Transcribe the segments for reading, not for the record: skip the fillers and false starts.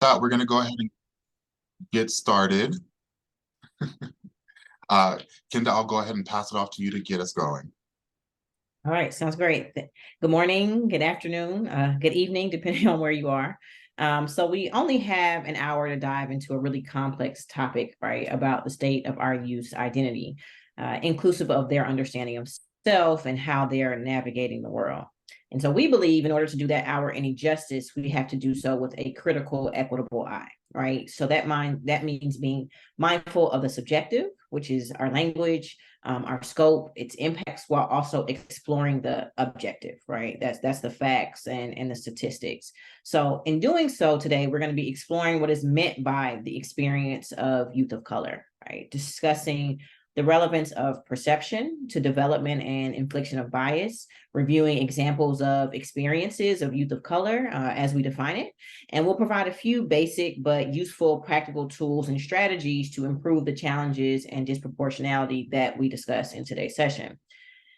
Thought we're going to go ahead and get started. Uh, Kenda, I'll go ahead and pass it off to you to get us going. All right, sounds great. Good morning, good afternoon, good evening, depending on where you are. So we only have an hour to dive into a really complex topic, right, about the state of our youth's identity, inclusive of their understanding of self and how they're navigating the world. And so we believe in order to do that hour any justice, we have to do so with a critical, equitable eye, right? So that means being mindful of the subjective, which is our language, our scope, its impacts, while also exploring the objective, right? That's the facts and the statistics. So in doing so today, we're going to be exploring what is meant by the experience of youth of color, right? Discussing the relevance of perception to development and infliction of bias, reviewing examples of experiences of youth of color as we define it, and we'll provide a few basic but useful practical tools and strategies to improve the challenges and disproportionality that we discuss in today's session.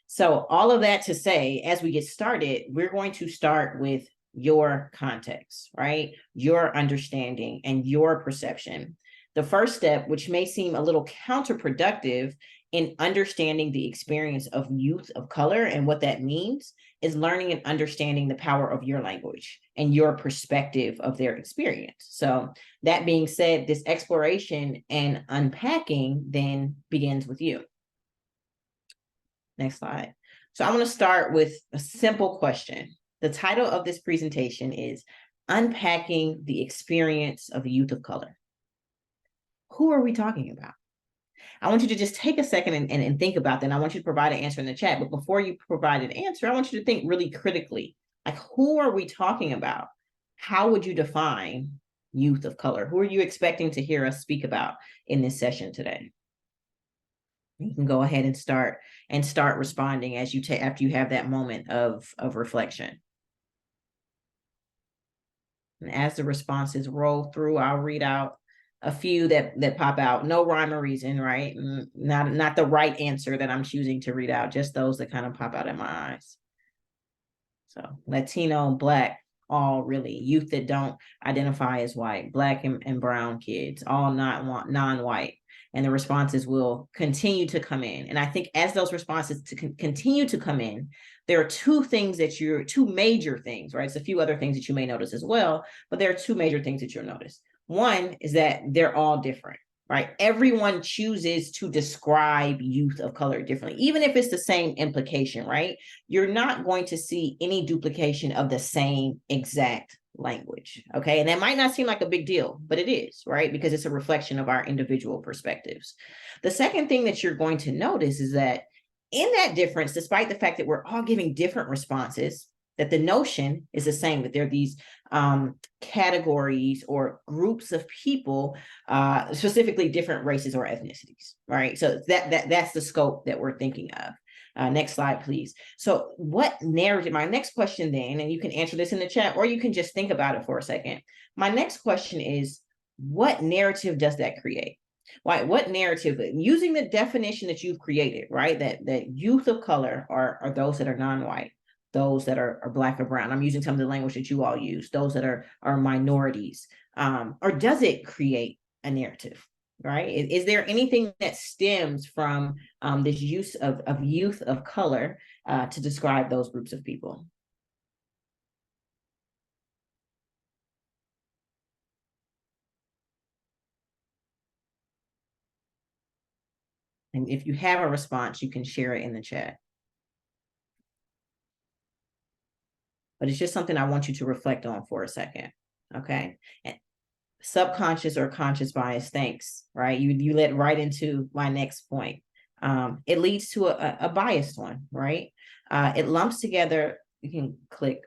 So all of that to say, as we get started, we're going to start with your context, right? Your understanding and your perception. The first step, which may seem a little counterproductive in understanding the experience of youth of color and what that means, is learning and understanding the power of your language and your perspective of their experience. So that being said, this exploration and unpacking then begins with you. Next slide. So I want to start with a simple question. The title of this presentation is Unpacking the Experience of Youth of Color. Who are we talking about? I want you to just take a second and think about that. And I want you to provide an answer in the chat. But before you provide an answer, I want you to think really critically. Like, who are we talking about? How would you define youth of color? Who are you expecting to hear us speak about in this session today? You can go ahead and start responding as you after you have that moment of reflection. And as the responses roll through, I'll read out a few that pop out. No rhyme or reason, right? Not the right answer that I'm choosing to read out, just those that kind of pop out in my eyes. So Latino, Black, all really youth that don't identify as white, Black and brown kids, all not non-white. And the responses will continue to come in. And I think as those responses continue to come in, there are two major things, right? It's a few other things that you may notice as well, but there are two major things that you'll notice. One is that they're all different, right? Everyone chooses to describe youth of color differently, even if it's the same implication, right? You're not going to see any duplication of the same exact language, okay? And that might not seem like a big deal, but it is, right? Because it's a reflection of our individual perspectives. The second thing that you're going to notice is that in that difference, despite the fact that we're all giving different responses, that the notion is the same, that there are these categories or groups of people, specifically different races or ethnicities, right? So that's the scope that we're thinking of. Next slide, please. So what narrative, my next question then, and you can answer this in the chat, or you can just think about it for a second. My next question is, what narrative does that create? Why, what narrative, using the definition that you've created, right? That youth of color are those that are non-white, those that are Black or brown. I'm using some of the language that you all use, those that are minorities. Or does it create a narrative, right? Is there anything that stems from this use of youth of color to describe those groups of people? And if you have a response, you can share it in the chat. But it's just something I want you to reflect on for a second, okay? And subconscious or conscious bias, thanks, right? You led right into my next point. It leads to a biased one, right? It lumps together, you can click,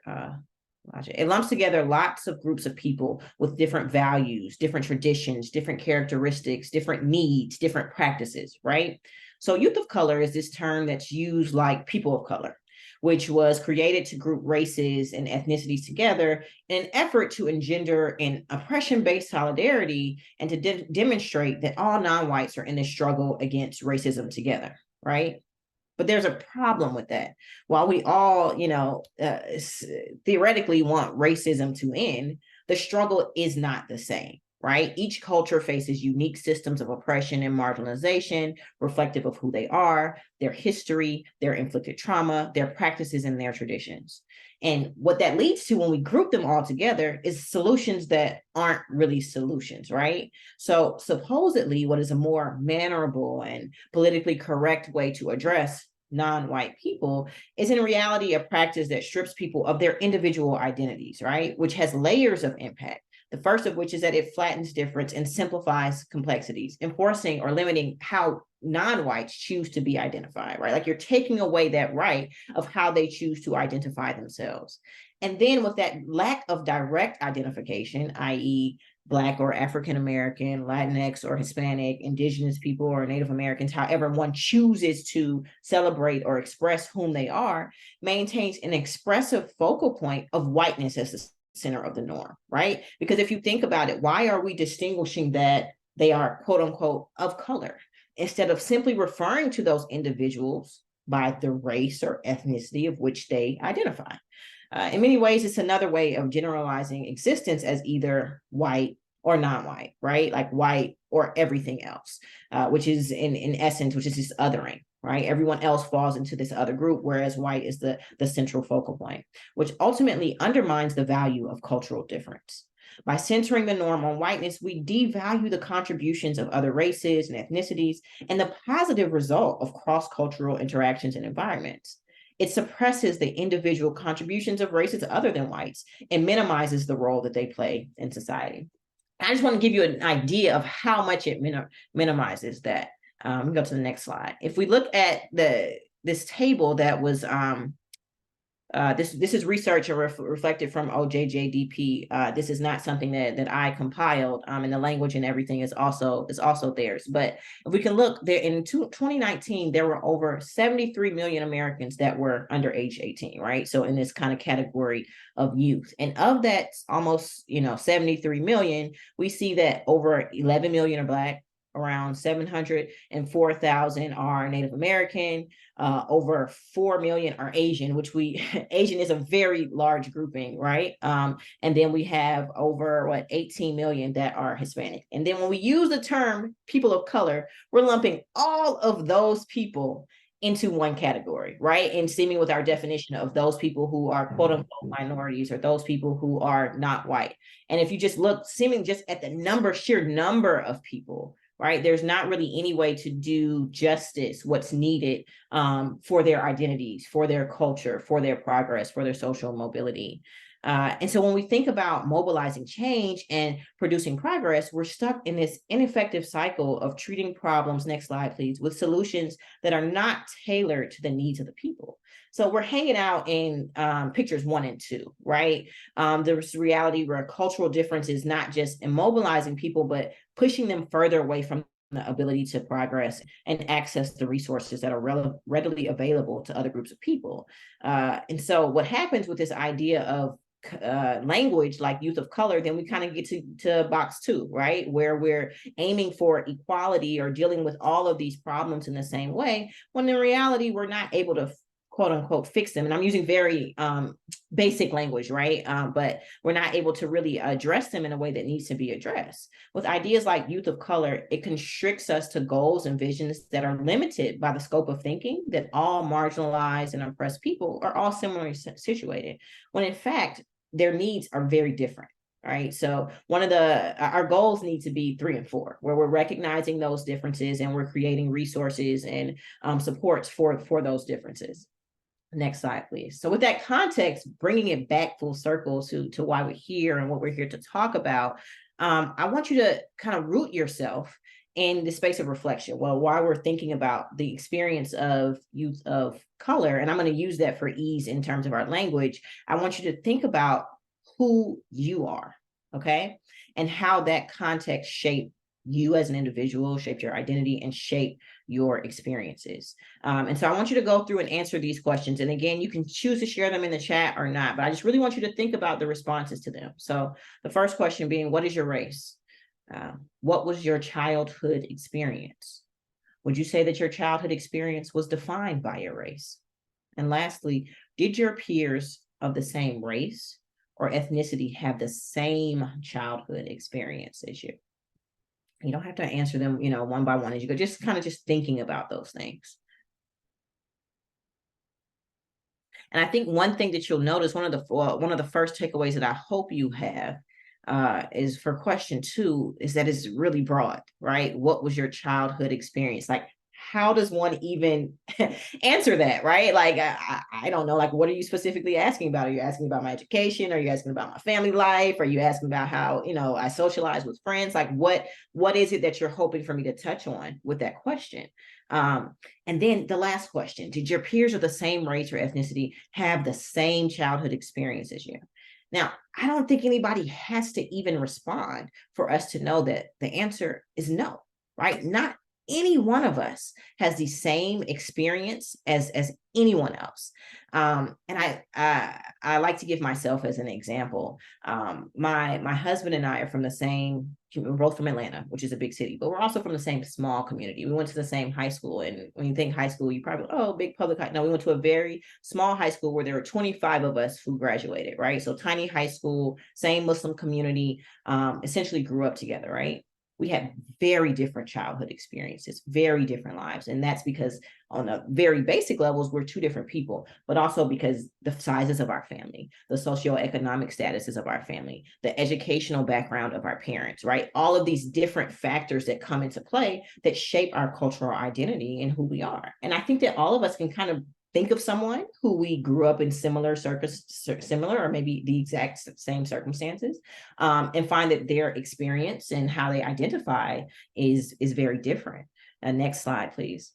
it lumps together lots of groups of people with different values, different traditions, different characteristics, different needs, different practices, right? So youth of color is this term that's used like people of color, which was created to group races and ethnicities together in an effort to engender an oppression-based solidarity and to demonstrate that all non-whites are in this struggle against racism together, right? But there's a problem with that. While we all, theoretically want racism to end, the struggle is not the same, right? Each culture faces unique systems of oppression and marginalization, reflective of who they are, their history, their inflicted trauma, their practices, and their traditions. And what that leads to when we group them all together is solutions that aren't really solutions, right? So supposedly what is a more mannerable and politically correct way to address non-white people is in reality a practice that strips people of their individual identities, right? Which has layers of impact. The first of which is that it flattens difference and simplifies complexities, enforcing or limiting how non-whites choose to be identified, right? Like you're taking away that right of how they choose to identify themselves. And then with that lack of direct identification, i.e., Black or African American, Latinx or Hispanic, Indigenous people or Native Americans, however one chooses to celebrate or express whom they are, maintains an expressive focal point of whiteness as the center of the norm, right? Because if you think about it, why are we distinguishing that they are quote unquote of color instead of simply referring to those individuals by the race or ethnicity of which they identify? In many ways, it's another way of generalizing existence as either white or non-white, right? Like white or everything else, which is in essence, which is just othering, right? Everyone else falls into this other group, whereas white is the central focal point, which ultimately undermines the value of cultural difference. By centering the norm on whiteness, we devalue the contributions of other races and ethnicities and the positive result of cross-cultural interactions and environments. It suppresses the individual contributions of races other than whites and minimizes the role that they play in society. I just want to give you an idea of how much it minimizes that. Go to the next slide. If we look at this table that was this is research reflected from OJJDP. This is not something that I compiled, and the language and everything is also theirs. But if we can look there in 2019, there were over 73 million Americans that were under age 18, right? So in this kind of category of youth, and of that almost 73 million, we see that over 11 million are Black, around 704,000 are Native American, over 4 million are Asian, which Asian is a very large grouping, right? And then we have over 18 million that are Hispanic. And then when we use the term people of color, we're lumping all of those people into one category, right? And seeming with our definition of those people who are quote unquote minorities or those people who are not white. And if you just look, seeming just at the sheer number of people, right? There's not really any way to do justice what's needed for their identities, for their culture, for their progress, for their social mobility. And so when we think about mobilizing change and producing progress, we're stuck in this ineffective cycle of treating problems, next slide, please, with solutions that are not tailored to the needs of the people. So we're hanging out in pictures 1 and 2, right? There's reality where cultural difference is not just immobilizing people, but pushing them further away from the ability to progress and access the resources that are readily available to other groups of people. And so what happens with this idea of language like youth of color, then we kind of get to box 2, right? Where we're aiming for equality or dealing with all of these problems in the same way, when in reality, we're not able to quote unquote fix them. And I'm using very basic language, right? But we're not able to really address them in a way that needs to be addressed. With ideas like youth of color, it constricts us to goals and visions that are limited by the scope of thinking that all marginalized and oppressed people are all similarly situated, when in fact, their needs are very different. Right. So our goals need to be 3 and 4, where we're recognizing those differences and we're creating resources and supports for those differences. Next slide, please. So with that context, bringing it back full circle to why we're here and what we're here to talk about, I want you to kind of root yourself in the space of reflection. Well, while we're thinking about the experience of youth of color, and I'm going to use that for ease in terms of our language, I want you to think about who you are, okay? And how that context shaped you as an individual, shaped your identity, and shaped your experiences. And so I want you to go through and answer these questions. And again, you can choose to share them in the chat or not, but I just really want you to think about the responses to them. So the first question being, what is your race? What was your childhood experience? Would you say that your childhood experience was defined by your race? And lastly, did your peers of the same race or ethnicity have the same childhood experience as you? You don't have to answer them, one by one as you go, just kind of just thinking about those things. And I think one thing that you'll notice, one of the first takeaways that I hope you have is for question 2, is that it's really broad, right? What was your childhood experience? Like, how does one even answer that, right? Like, I don't know, like, what are you specifically asking about? Are you asking about my education? Are you asking about my family life? Are you asking about how, I socialize with friends? Like, what is it that you're hoping for me to touch on with that question? And then the last question, did your peers of the same race or ethnicity have the same childhood experience as you? Now, I don't think anybody has to even respond for us to know that the answer is no, right? Not any one of us has the same experience as anyone else. And I like to give myself as an example. My husband and I are from the same, we're both from Atlanta, which is a big city, but we're also from the same small community. We went to the same high school. And when you think high school, you probably, big public high. No, we went to a very small high school where there were 25 of us who graduated, right? So tiny high school, same Muslim community, essentially grew up together, right? We had very different childhood experiences, very different lives. And that's because on a very basic levels, we're two different people, but also because the sizes of our family, the socioeconomic statuses of our family, the educational background of our parents, right? All of these different factors that come into play that shape our cultural identity and who we are. And I think that all of us can kind of think of someone who we grew up in similar or maybe the exact same circumstances, and find that their experience and how they identify is very different. Next slide, please.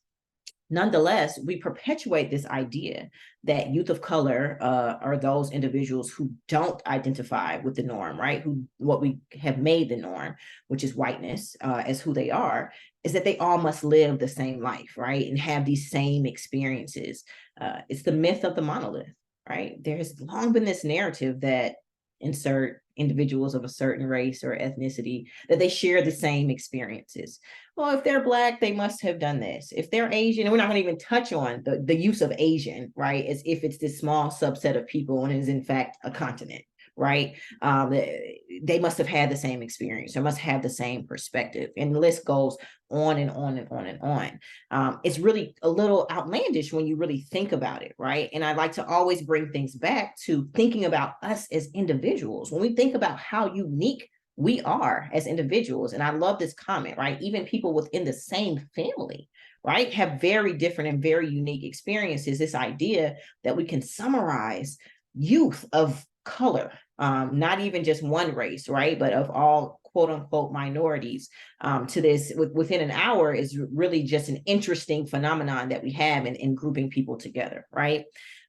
Nonetheless, we perpetuate this idea that youth of color are those individuals who don't identify with the norm, right? What we have made the norm, which is whiteness, as who they are, is that they all must live the same life, right? And have these same experiences. It's the myth of the monolith, right? There has long been this narrative that insert individuals of a certain race or ethnicity, that they share the same experiences. Well, if they're Black, they must have done this. If they're Asian, and we're not going to even touch on the use of Asian, right? As if it's this small subset of people and is in fact a continent, right? They must have had the same experience or must have the same perspective. And the list goes on and on and on and on. It's really a little outlandish when you really think about it, right? And I like to always bring things back to thinking about us as individuals. When we think about how unique we are as individuals, and I love this comment, right? Even people within the same family, right, have very different and very unique experiences. This idea that we can summarize youth of color, not even just one race, right, but of all quote unquote minorities, to this within an hour is really just an interesting phenomenon that we have in grouping people together, right?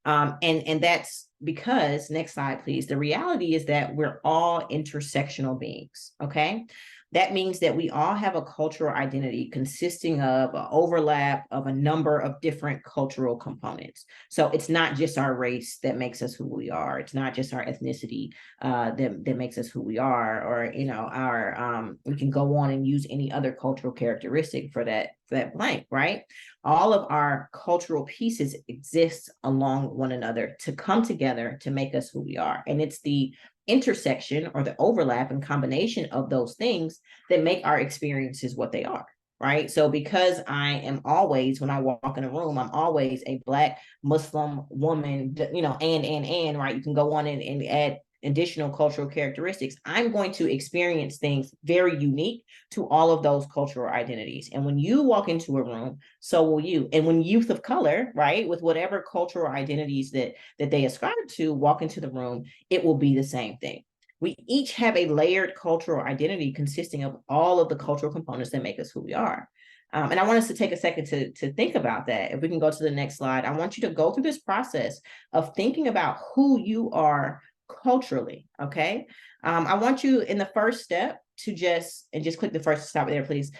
And that's because, next slide, please, the reality is that we're all intersectional beings, okay? That means that we all have a cultural identity consisting of an overlap of a number of different cultural components. So it's not just our race that makes us who we are. It's not just our ethnicity that makes us who we are, or our we can go on and use any other cultural characteristic for that blank, right? All of our cultural pieces exist along one another to come together to make us who we are. And it's the intersection or the overlap and combination of those things that make our experiences what they are, right? So because I am always, when I walk in a room, I'm always a Black Muslim woman, and right, you can go on and add additional cultural characteristics, I'm going to experience things very unique to all of those cultural identities. And when you walk into a room, so will you. And when youth of color, right, with whatever cultural identities that they ascribe to, walk into the room, it will be the same thing. We each have a layered cultural identity consisting of all of the cultural components that make us who we are. And I want us to take a second to think about that. If we can go to the next slide, I want you to go through this process of thinking about who you are culturally, okay? I want you in the first step to just click the first, stop there, please.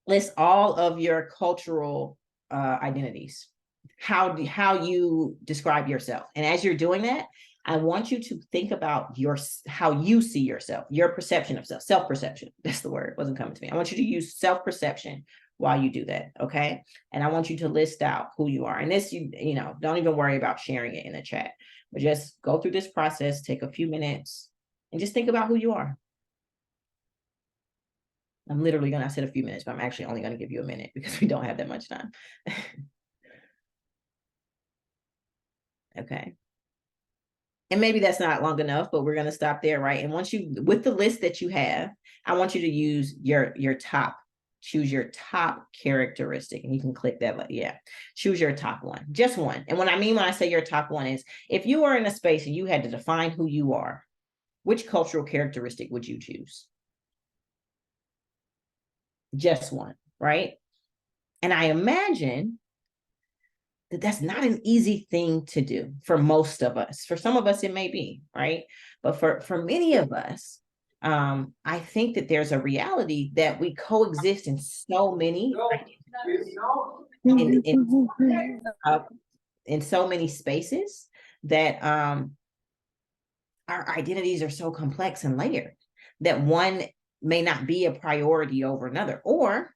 List all of your cultural identities, how you describe yourself. And as you're doing that, I want you to think about how you see yourself, your perception of self-perception. That's the word, wasn't coming to me. I want you to use self-perception while you do that, okay? And I want you to list out who you are. And this, don't even worry about sharing it in the chat. But just go through this process, take a few minutes, and just think about who you are. I'm literally gonna, I said a few minutes, but I'm actually only gonna give you a minute because we don't have that much time. Okay. And maybe that's not long enough, but we're gonna stop there, right? And once you, with the list that you have, I want you to use your top, choose your top characteristic, and you can click that, yeah, choose your top one, just one. And what I mean when I say your top one is, if you are in a space and you had to define who you are, which cultural characteristic would you choose? Just one, right? And I imagine that that's not an easy thing to do for most of us. For some of us, it may be, right? But for many of us, I think that there's a reality that we coexist in so many in so many spaces that our identities are so complex and layered that one may not be a priority over another, or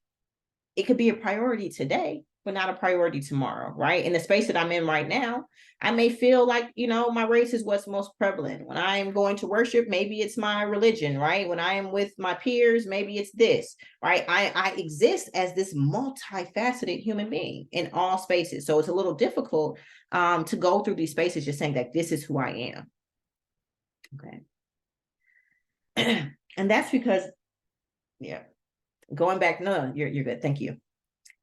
it could be a priority today, but not a priority tomorrow, right? In the space that I'm in right now, I may feel like, my race is what's most prevalent. When I am going to worship, maybe it's my religion, right? When I am with my peers, maybe it's this, right? I exist as this multifaceted human being in all spaces. So it's a little difficult to go through these spaces just saying that this is who I am. Okay. And that's because, yeah, going back, no, you're good. Thank you.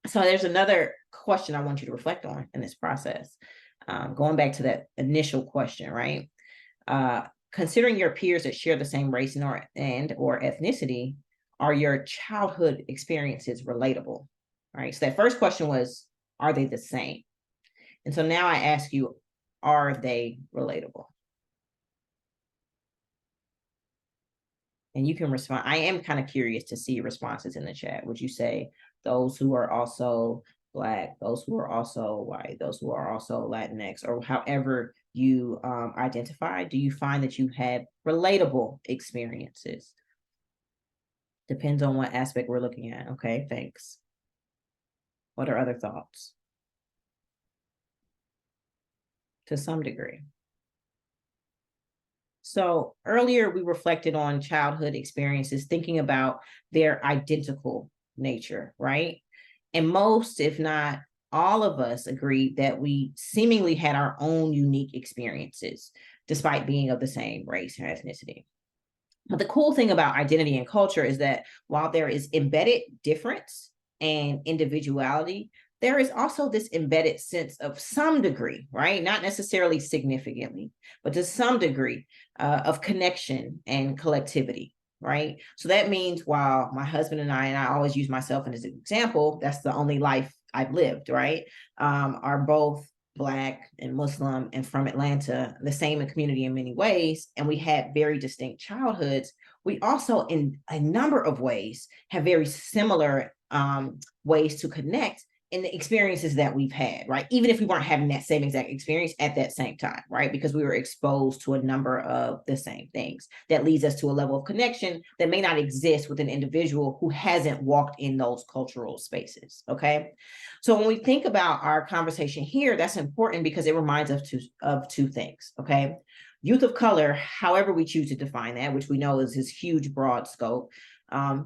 So there's another question I want you to reflect on in this process. Going back to that initial question, right? Considering your peers that share the same race or ethnicity, are your childhood experiences relatable? Right. So that first question was, are they the same? And so now I ask you, are they relatable? And you can respond. I am kind of curious to see responses in the chat. Would you say those who are also Black, those who are also white, those who are also Latinx, or however you identify? Do you find that you have relatable experiences? Depends on what aspect we're looking at. Okay, thanks. What are other thoughts? To some degree. So earlier we reflected on childhood experiences, thinking about their identical nature, right? And most, if not all of us, agreed that we seemingly had our own unique experiences, despite being of the same race or ethnicity. But the cool thing about identity and culture is that while there is embedded difference and individuality, there is also this embedded sense of some degree, right? Not necessarily significantly, but to some degree of connection and collectivity, right? So that means while my husband and I always use myself as an example, that's the only life I've lived, right? Are both Black and Muslim and from Atlanta, the same community in many ways, and we had very distinct childhoods. We also, in a number of ways, have very similar ways to connect in the experiences that we've had, right? Even if we weren't having that same exact experience at that same time, right? Because we were exposed to a number of the same things that leads us to a level of connection that may not exist with an individual who hasn't walked in those cultural spaces, okay? So when we think about our conversation here, that's important because it reminds us of two things, okay? Youth of color, however we choose to define that, which we know is this huge, broad scope,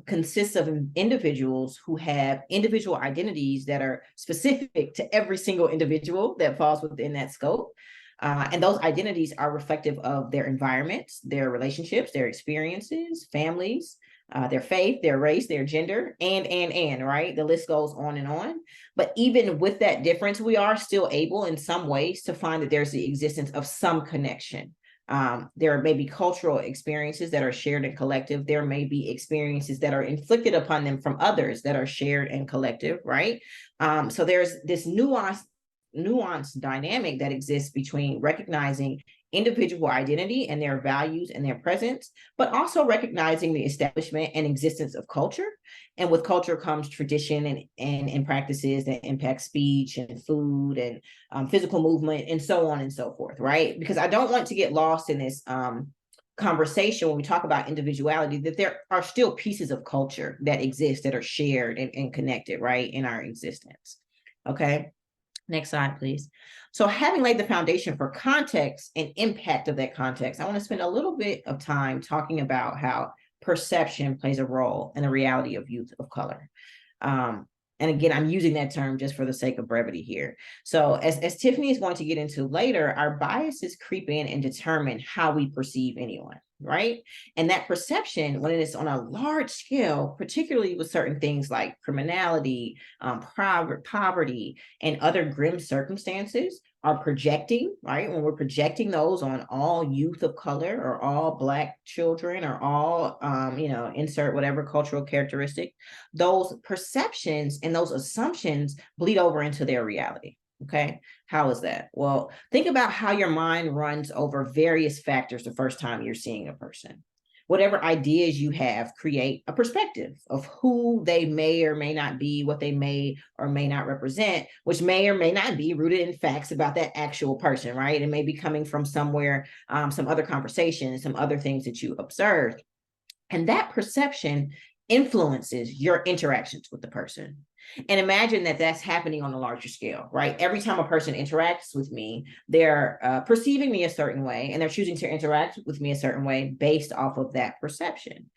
consists of individuals who have individual identities that are specific to every single individual that falls within that scope. And those identities are reflective of their environments, their relationships, their experiences, families, their faith, their race, their gender, and, right? The list goes on and on. But even with that difference, we are still able in some ways to find that there's the existence of some connection. There may be cultural experiences that are shared and collective. There may be experiences that are inflicted upon them from others that are shared and collective, right? So there's this nuanced dynamic that exists between recognizing individual identity and their values and their presence, but also recognizing the establishment and existence of culture. And with culture comes tradition and practices that impact speech and food and physical movement and so on and so forth, right? Because I don't want to get lost in this conversation when we talk about individuality, that there are still pieces of culture that exist that are shared and connected, right, in our existence, okay? Next slide, please. So having laid the foundation for context and impact of that context, I want to spend a little bit of time talking about how perception plays a role in the reality of youth of color. And again, I'm using that term just for the sake of brevity here. So as Tiffany is going to get into later, our biases creep in and determine how we perceive anyone, right? And that perception, when it is on a large scale, particularly with certain things like criminality, poverty, and other grim circumstances, are projecting, right? When we're projecting those on all youth of color or all Black children or all, insert whatever cultural characteristic, those perceptions and those assumptions bleed over into their reality. Okay. How is that? Well, think about how your mind runs over various factors the first time you're seeing a person. Whatever ideas you have create a perspective of who they may or may not be, what they may or may not represent, which may or may not be rooted in facts about that actual person, right? It may be coming from somewhere, some other conversation, some other things that you observed. And that perception influences your interactions with the person. And imagine that that's happening on a larger scale, right? Every time a person interacts with me, they're perceiving me a certain way, and they're choosing to interact with me a certain way based off of that perception.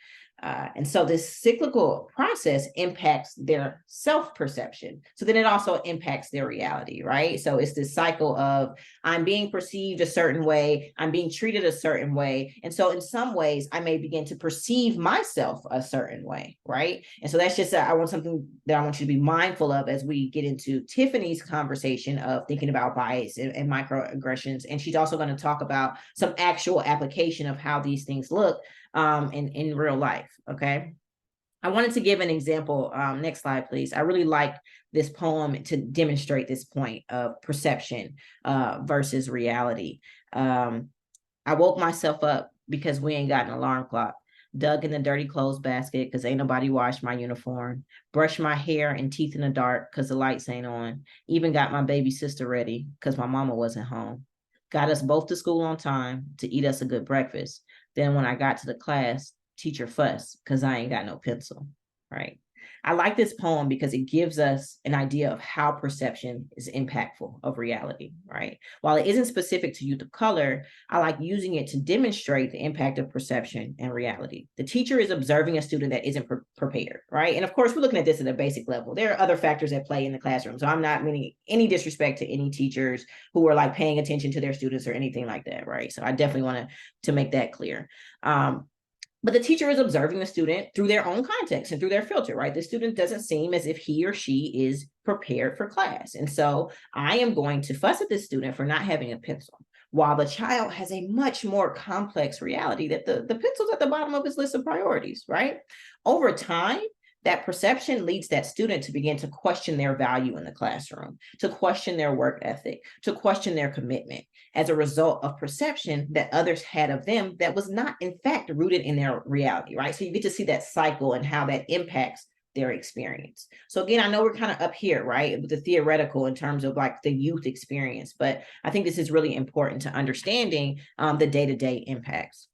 And so this cyclical process impacts their self-perception. So then it also impacts their reality, right? So it's this cycle of I'm being perceived a certain way, I'm being treated a certain way. And so in some ways, I may begin to perceive myself a certain way, right? And so that's just something that I want you to be mindful of as we get into Tiffany's conversation of thinking about bias and microaggressions. And she's also going to talk about some actual application of how these things look in real life. Okay. I wanted to give an example. Next slide, please. I really like this poem to demonstrate this point of perception versus reality. I woke myself up because we ain't got an alarm clock. Dug in the dirty clothes basket because ain't nobody washed my uniform. Brushed my hair and teeth in the dark because the lights ain't on. Even got my baby sister ready because my mama wasn't home. Got us both to school on time to eat us a good breakfast. Then when I got to the class, teacher fussed because I ain't got no pencil, right? I like this poem because it gives us an idea of how perception is impactful of reality, right? While it isn't specific to youth of color, I like using it to demonstrate the impact of perception and reality. The teacher is observing a student that isn't prepared, right? And of course, we're looking at this at a basic level. There are other factors at play in the classroom. So I'm not meaning any disrespect to any teachers who are like paying attention to their students or anything like that, right? So I definitely want to make that clear. But the teacher is observing the student through their own context and through their filter, right? The student doesn't seem as if he or she is prepared for class. And so I am going to fuss at this student for not having a pencil, while the child has a much more complex reality that the pencil's at the bottom of his list of priorities, right? Over time, that perception leads that student to begin to question their value in the classroom, to question their work ethic, to question their commitment as a result of perception that others had of them that was not, in fact, rooted in their reality, right? So you get to see that cycle and how that impacts their experience. So again, I know we're kind of up here, right, with the theoretical in terms of like the youth experience, but I think this is really important to understanding the day-to-day impacts.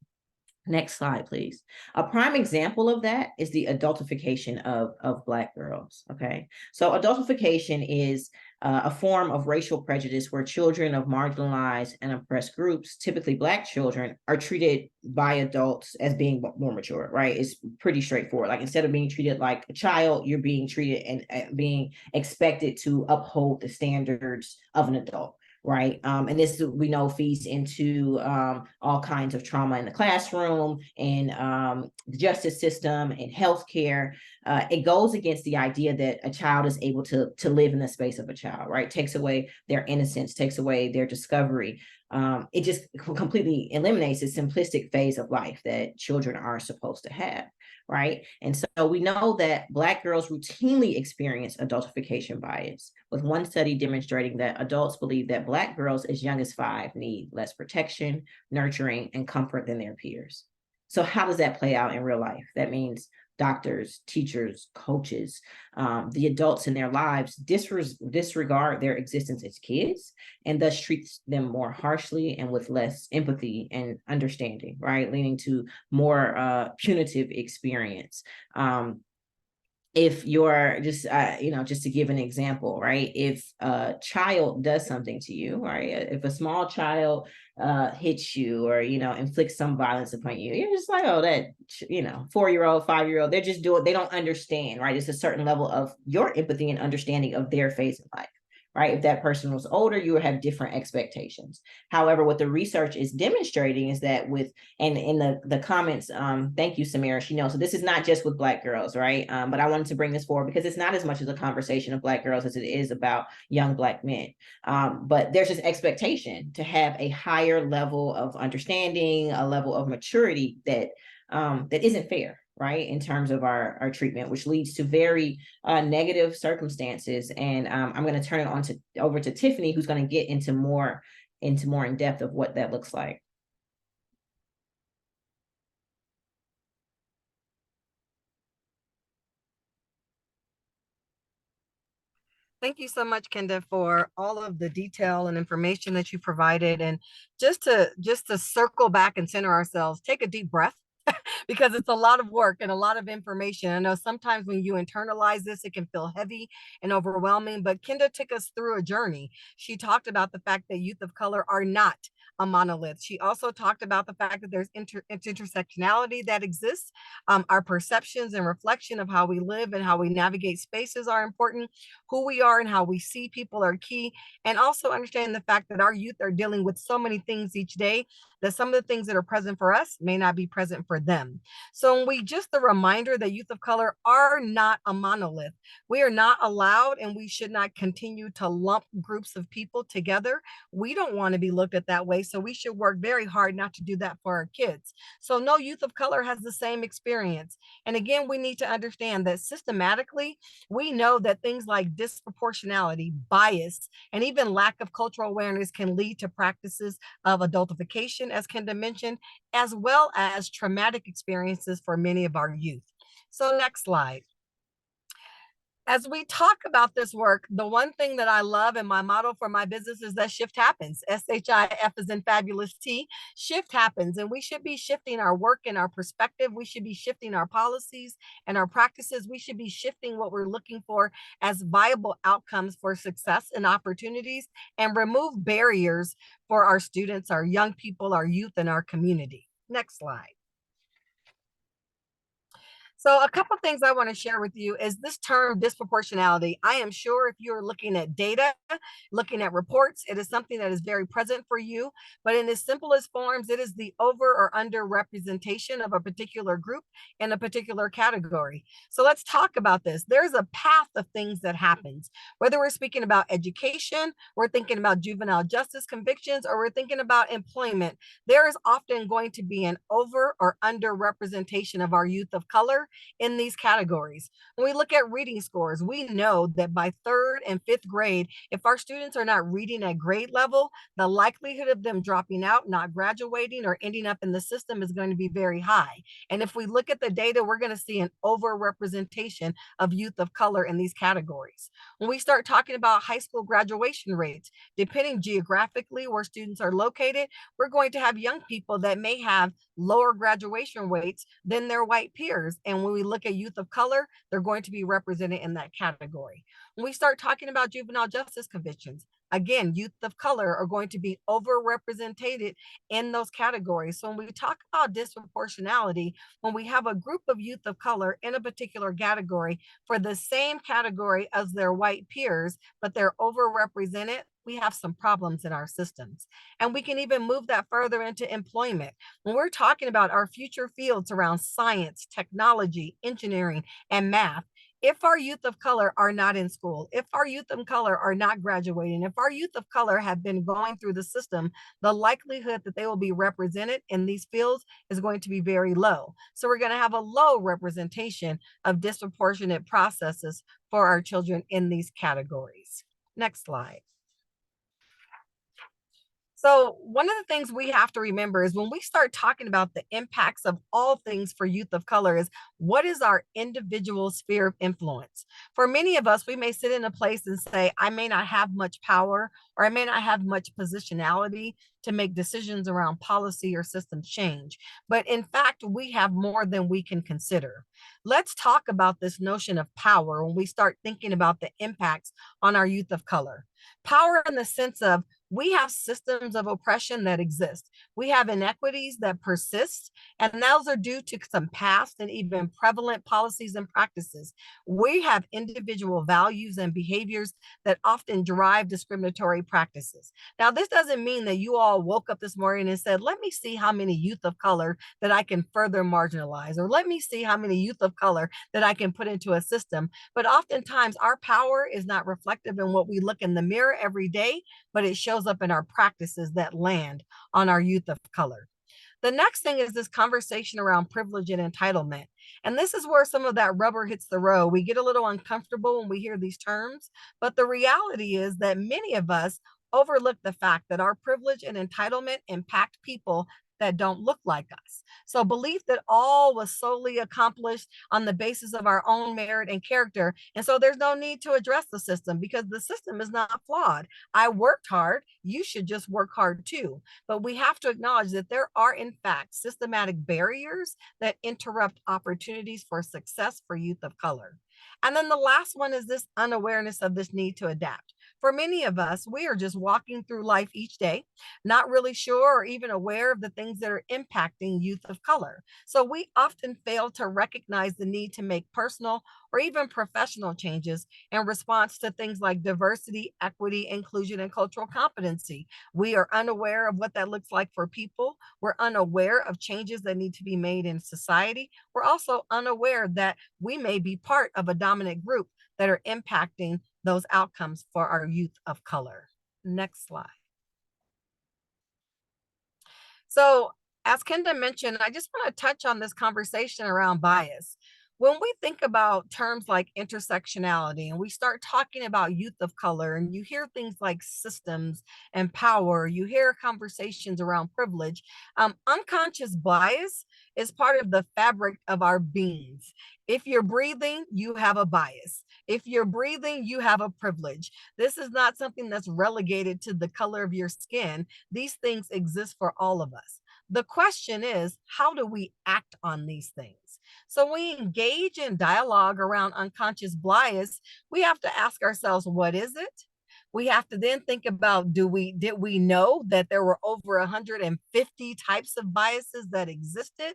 Next slide, please. A prime example of that is the adultification of Black girls, okay? So adultification is a form of racial prejudice where children of marginalized and oppressed groups, typically Black children, are treated by adults as being more mature, right? It's pretty straightforward. Like instead of being treated like a child, you're being treated and being expected to uphold the standards of an adult. Right. And this, we know, feeds into all kinds of trauma in the classroom and the justice system and healthcare. It goes against the idea that a child is able to live in the space of a child, right? Takes away their innocence, takes away their discovery. It just completely eliminates the simplistic phase of life that children are supposed to have. Right. And so we know that Black girls routinely experience adultification bias, with one study demonstrating that adults believe that Black girls as young as 5 need less protection, nurturing, and comfort than their peers. So how does that play out in real life? That means doctors, teachers, coaches, the adults in their lives disregard their existence as kids and thus treats them more harshly and with less empathy and understanding, right? Leading to more punitive experience. if you're just just to give an example, right, if a child does something to you, right, if a small child hits you or inflicts some violence upon you, you're just like, oh, that 4-year-old, 5-year-old, they're just doing, they don't understand, right? It's a certain level of your empathy and understanding of their phase of life, right? If that person was older, you would have different expectations. However, what the research is demonstrating is that and in the comments, thank you, Samira, she knows, so this is not just with Black girls, right? But I wanted to bring this forward because it's not as much as a conversation of Black girls as it is about young Black men. But there's this expectation to have a higher level of understanding, a level of maturity that isn't fair, right, in terms of our treatment, which leads to very negative circumstances. And I'm going to turn it over to Tiffany, who's going to get into more in depth of what that looks like. Thank you so much, Kenda, for all of the detail and information that you provided. And just to circle back and center ourselves, take a deep breath because it's a lot of work and a lot of information. I know sometimes when you internalize this, it can feel heavy and overwhelming, but Kenda took us through a journey. She talked about the fact that youth of color are not a monolith. She also talked about the fact that there's intersectionality that exists. Our perceptions and reflection of how we live and how we navigate spaces are important. Who we are and how we see people are key. And also understanding the fact that our youth are dealing with so many things each day that some of the things that are present for us may not be present for them. So just a reminder that youth of color are not a monolith. We are not allowed, and we should not continue to lump groups of people together. We don't want to be looked at that way. So we should work very hard not to do that for our kids. So no youth of color has the same experience. And again, we need to understand that systematically, we know that things like disproportionality, bias, and even lack of cultural awareness can lead to practices of adultification, as Kenda mentioned, as well as traumatic experiences for many of our youth. So next slide. As we talk about this work, the one thing that I love and my motto for my business is that shift happens. SHIF is in fabulous T. Shift happens, and we should be shifting our work and our perspective. We should be shifting our policies and our practices. We should be shifting what we're looking for as viable outcomes for success and opportunities, and remove barriers for our students, our young people, our youth, and our community. Next slide. So a couple of things I want to share with you is this term disproportionality. I am sure if you're looking at data, looking at reports, it is something that is very present for you. But in its simplest forms, it is the over or under representation of a particular group in a particular category. So let's talk about this. There's a path of things that happens. Whether we're speaking about education, we're thinking about juvenile justice convictions, or we're thinking about employment, there is often going to be an over or under representation of our youth of color in these categories. When we look at reading scores, we know that by 3rd and 5th grade, if our students are not reading at grade level, the likelihood of them dropping out, not graduating, or ending up in the system is going to be very high. And if we look at the data, we're going to see an overrepresentation of youth of color in these categories. When we start talking about high school graduation rates, depending geographically where students are located, we're going to have young people that may have lower graduation rates than their white peers. And when we look at youth of color, they're going to be represented in that category. When we start talking about juvenile justice convictions, again, youth of color are going to be overrepresented in those categories. So when we talk about disproportionality, when we have a group of youth of color in a particular category for the same category as their white peers, but they're overrepresented, we have some problems in our systems. And we can even move that further into employment. When we're talking about our future fields around science, technology, engineering, and math, if our youth of color are not in school, if our youth of color are not graduating, if our youth of color have been going through the system, the likelihood that they will be represented in these fields is going to be very low. So we're going to have a low representation of disproportionate processes for our children in these categories. Next slide. So one of the things we have to remember is when we start talking about the impacts of all things for youth of color is what is our individual sphere of influence? For many of us, we may sit in a place and say, I may not have much power or I may not have much positionality to make decisions around policy or system change. But in fact, we have more than we can consider. Let's talk about this notion of power when we start thinking about the impacts on our youth of color. Power in the sense of we have systems of oppression that exist. We have inequities that persist, and those are due to some past and even prevalent policies and practices. We have individual values and behaviors that often drive discriminatory practices. Now, this doesn't mean that you all woke up this morning and said, let me see how many youth of color that I can further marginalize, or let me see how many youth of color that I can put into a system. But oftentimes, our power is not reflective in what we look in the mirror every day, but it shows up in our practices that land on our youth of color. The next thing is this conversation around privilege and entitlement. And this is where some of that rubber hits the road. We get a little uncomfortable when we hear these terms, but the reality is that many of us overlook the fact that our privilege and entitlement impact people that don't look like us. So belief that all was solely accomplished on the basis of our own merit and character. And so there's no need to address the system because the system is not flawed. I worked hard. You should just work hard too. But we have to acknowledge that there are, in fact, systematic barriers that interrupt opportunities for success for youth of color. And then the last one is this unawareness of this need to adapt. For many of us, we are just walking through life each day, not really sure or even aware of the things that are impacting youth of color. So we often fail to recognize the need to make personal or even professional changes in response to things like diversity, equity, inclusion, and cultural competency. We are unaware of what that looks like for people. We're unaware of changes that need to be made in society. We're also unaware that we may be part of a dominant group that are impacting those outcomes for our youth of color. Next slide. So as Kenda mentioned, I just want to touch on this conversation around bias. When we think about terms like intersectionality and we start talking about youth of color and you hear things like systems and power, you hear conversations around privilege, unconscious bias is part of the fabric of our beings. If you're breathing, you have a bias. If you're breathing, you have a privilege. This is not something that's relegated to the color of your skin. These things exist for all of us. The question is, how do we act on these things? So when we engage in dialogue around unconscious bias, we have to ask ourselves, what is it? We have to then think about, did we know that there were over 150 types of biases that existed?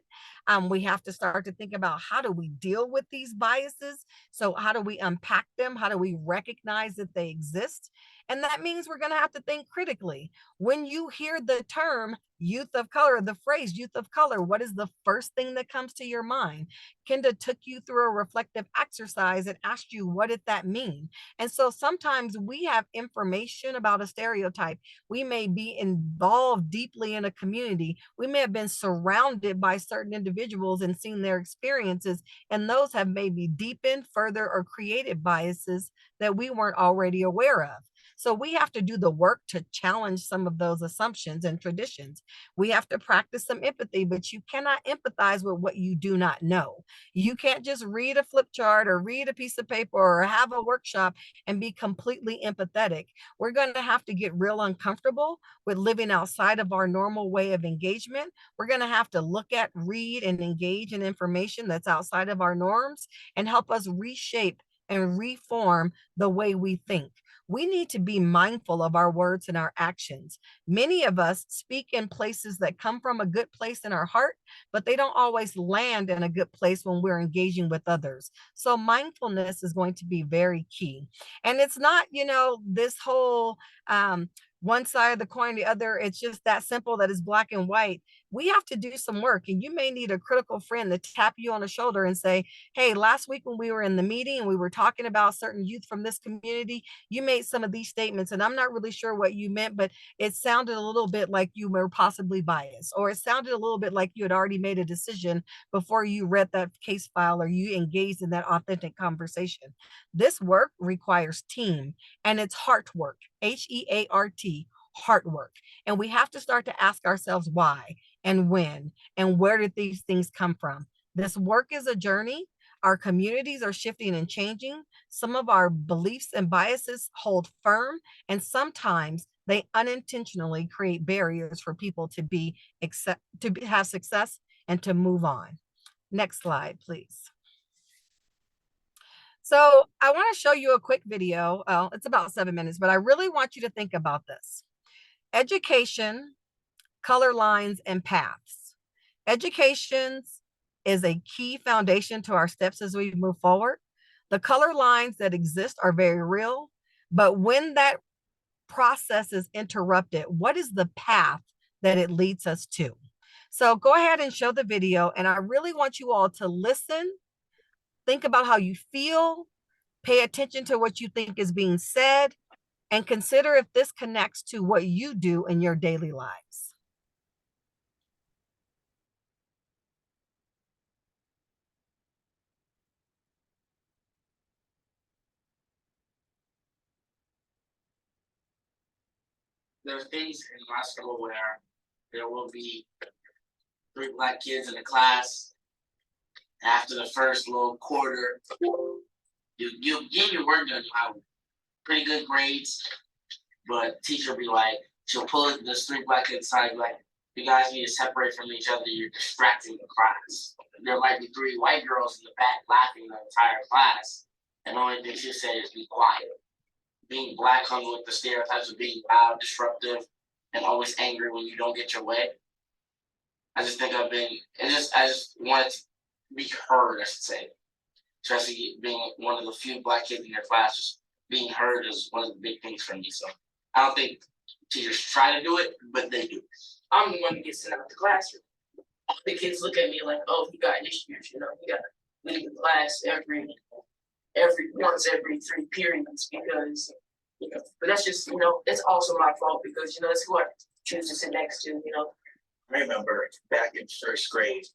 We have to start to think about how do we deal with these biases? So how do we unpack them? How do we recognize that they exist? And that means we're going to have to think critically. When you hear the term youth of color, the phrase youth of color, what is the first thing that comes to your mind? Kenda took you through a reflective exercise and asked you, what did that mean? And so sometimes we have information about a stereotype. We may be involved deeply in a community. We may have been surrounded by certain individuals and seen their experiences, and those have maybe deepened further or created biases that we weren't already aware of. So we have to do the work to challenge some of those assumptions and traditions. We have to practice some empathy, but you cannot empathize with what you do not know. You can't just read a flip chart or read a piece of paper or have a workshop and be completely empathetic. We're going to have to get real uncomfortable with living outside of our normal way of engagement. We're going to have to look at, read, and engage in information that's outside of our norms and help us reshape and reform the way we think. We need to be mindful of our words and our actions. Many of us speak in places that come from a good place in our heart, but they don't always land in a good place when we're engaging with others. So mindfulness is going to be very key. And it's not, this whole one side of the coin, the other. It's just that simple, that is black and white. We have to do some work, and you may need a critical friend to tap you on the shoulder and say, hey, last week when we were in the meeting and we were talking about certain youth from this community, you made some of these statements and I'm not really sure what you meant, but it sounded a little bit like you were possibly biased, or it sounded a little bit like you had already made a decision before you read that case file or you engaged in that authentic conversation. This work requires team, and it's heart work, HEART, heart work. And we have to start to ask ourselves why and when and where did these things come from? This work is a journey. Our communities are shifting and changing. Some of our beliefs and biases hold firm, and sometimes they unintentionally create barriers for people to have success and to move on. Next slide, please. So I want to show you a quick video. Well, it's about 7 minutes, but I really want you to think about this. Education, color lines, and paths. Education is a key foundation to our steps as we move forward. The color lines that exist are very real, but when that process is interrupted, what is the path that it leads us to? So go ahead and show the video, and I really want you all to listen, think about how you feel, pay attention to what you think is being said, and consider if this connects to what you do in your daily lives. There's days in my school where there will be 3 Black kids in the class. After the first little quarter, you get your work done, you have pretty good grades, but teacher will be like, she'll pull this 3 Black kids aside, like, you guys need to separate from each other, you're distracting the class. There might be 3 white girls in the back laughing the entire class, and the only thing she said is be quiet. Being Black comes with the stereotypes of being loud, disruptive, and always angry when you don't get your way. I just think I just wanted to be heard, I should say. Especially being one of the few Black kids in your class, just being heard is one of the big things for me. So I don't think teachers try to do it, but they do. I'm the one that gets sent out of the classroom. The kids look at me like, oh, you got issues, you got to leave the class every 3 periods because, but that's just, it's also my fault because, that's who I choose to sit next to, I remember back in first grade,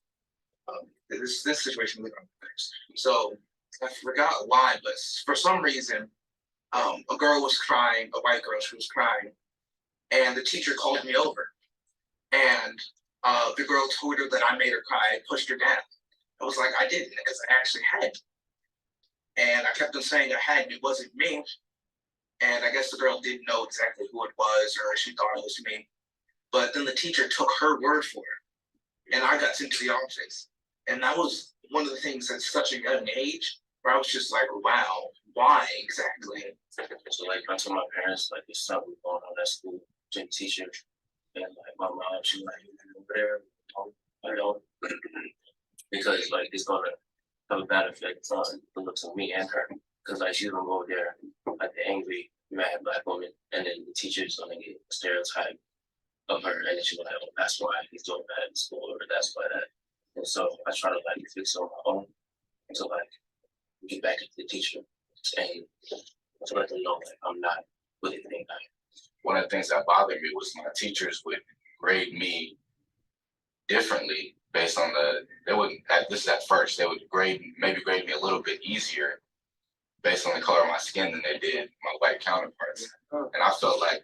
this situation was first. So I forgot why, but for some reason, a girl was crying, a white girl, she was crying, and the teacher called me over, and the girl told her that I made her cry. I pushed her down. I was like, I didn't, because I actually had. And I kept on saying I had, and it wasn't me. And I guess the girl didn't know exactly who it was, or she thought it was me. But then the teacher took her word for it, and I got sent to the office. And that was one of the things at such a young age where I was just like, wow, why exactly? So like I told my parents, like this stuff was going on at school, gym teacher, and like my mom, she was like, over there, I don't, because like it's gonna have a bad effect on the looks of me and her, because like she's gonna go there like the angry, mad Black woman, and then the teacher's gonna get a stereotype of her, and then she's like, oh, that's why he's doing bad in school, or that's why that. And so I try to like fix it on my own to like get back to the teacher and to let them know like I'm not with anything. One of the things that bothered me was my teachers would grade me differently based on they would, this is at first, they would maybe grade me a little bit easier based on the color of my skin than they did my white counterparts. And I felt like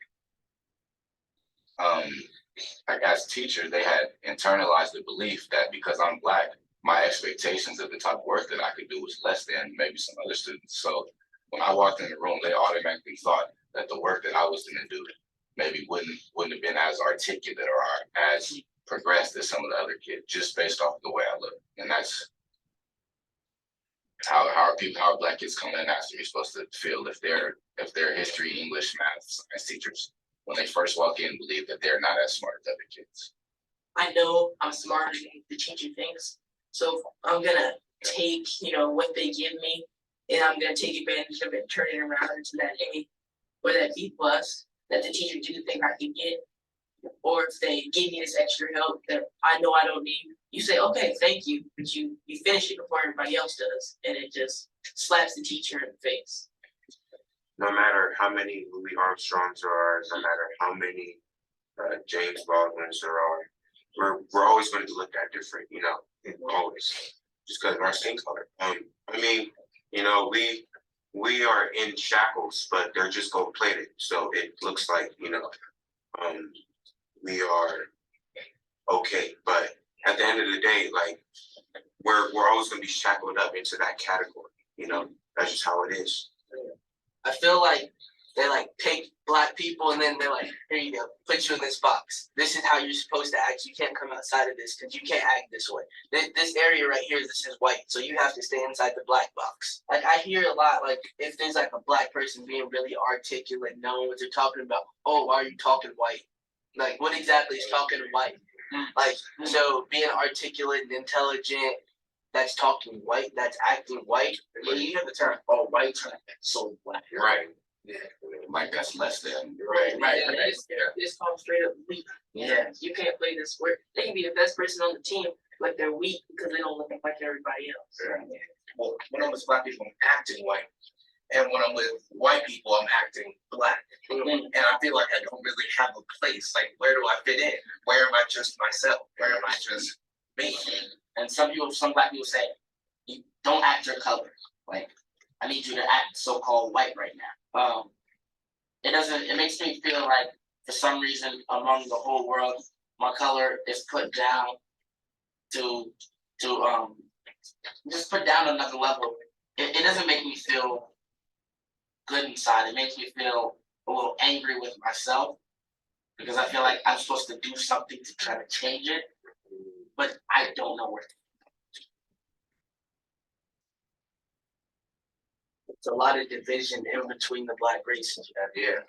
as teachers, they had internalized the belief that because I'm Black, my expectations of the type of work that I could do was less than maybe some other students. So when I walked in the room, they automatically thought that the work that I was going to do maybe wouldn't have been as articulate or as progressed as some of the other kids, just based off the way I look. And that's how are Black kids coming in after me supposed to feel if they're history, English, math, science teachers, when they first walk in, believe that they're not as smart as other kids. I know I'm smarter than the teacher thinks, so I'm gonna take what they give me, and I'm gonna take advantage of it and turn it around into that A or that B plus that the teacher didn't think I could get. Or if they give me this extra help that I know I don't need, you say, okay, thank you, but you finish it before everybody else does, and it just slaps the teacher in the face. No matter how many Louis Armstrongs there are, no matter how many James Baldwins there are, we're always going to look at different, always, just because of our skin color. I mean, we are in shackles, but they're just gold plated, so it looks like, we are okay. But at the end of the day, like we're always gonna be shackled up into that category. You know, that's just how it is. I feel like they like pick black people and then they're like, here you go, put you in this box. This is how you're supposed to act. You can't come outside of this because you can't act this way. This area right here, this is white, so you have to stay inside the black box. Like I hear a lot, like if there's like a black person being really articulate, knowing what they're talking about. Oh, why are you talking white? Like what exactly is talking white? Like so, being articulate and intelligent. That's talking white. That's acting white. When you hear the term "all white," so black, Right. Yeah. Like that's less than. right? Yeah, it's called straight up weak. Yeah. You can't play this where they can be the best person on the team, but they're weak because they don't look like everybody else. Yeah. Well, when I'm with black people, I'm acting white. And when I'm with white people, I'm acting black. And I feel like I don't really have a place. Like, where do I fit in? Where am I just myself? Where am I just me? And some black people say, you don't act your color. Like, I need you to act so-called white right now. It makes me feel like for some reason among the whole world, my color is put down to just put down another level. It doesn't make me feel good inside. It makes me feel a little angry with myself because I feel like I'm supposed to do something to try to change it, but I don't know where. It's a lot of division in between the black races. Yeah.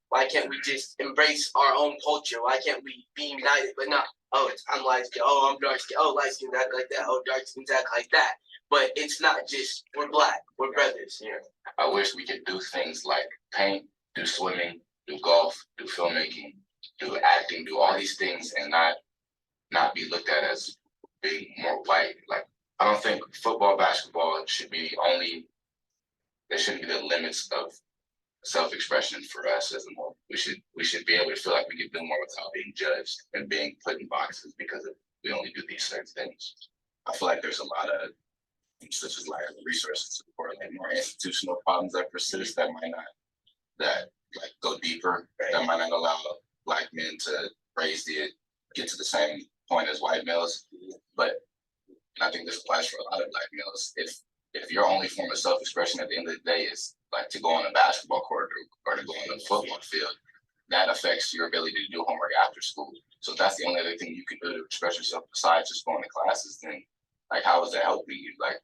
Why can't we just embrace our own culture? Why can't we be united? But not, I'm light skin. Oh, I'm dark skin. Oh, light skin act like that. Oh, dark skin act like that. But it's not just we're black. We're brothers. Yeah. I wish we could do things like paint, do swimming, do golf, do filmmaking, do acting, do all these things, and not be looked at as being more white. Like I don't think football, basketball should be only. There shouldn't be the limits of self-expression for us as a whole. We should be able to feel like we can do more without being judged and being put in boxes because we only do these certain things. I feel like there's a lot of such as lack of resources or like more institutional problems that persist that might not like go deeper, that might not allow black men to get to the same point as white males. But I think this applies for a lot of black males. If your only form of self-expression at the end of the day is like to go on a basketball court or to go on a football field, that affects your ability to do homework after school. So if that's the only other thing you can do to express yourself besides just going to classes, then like how is that helping you? Like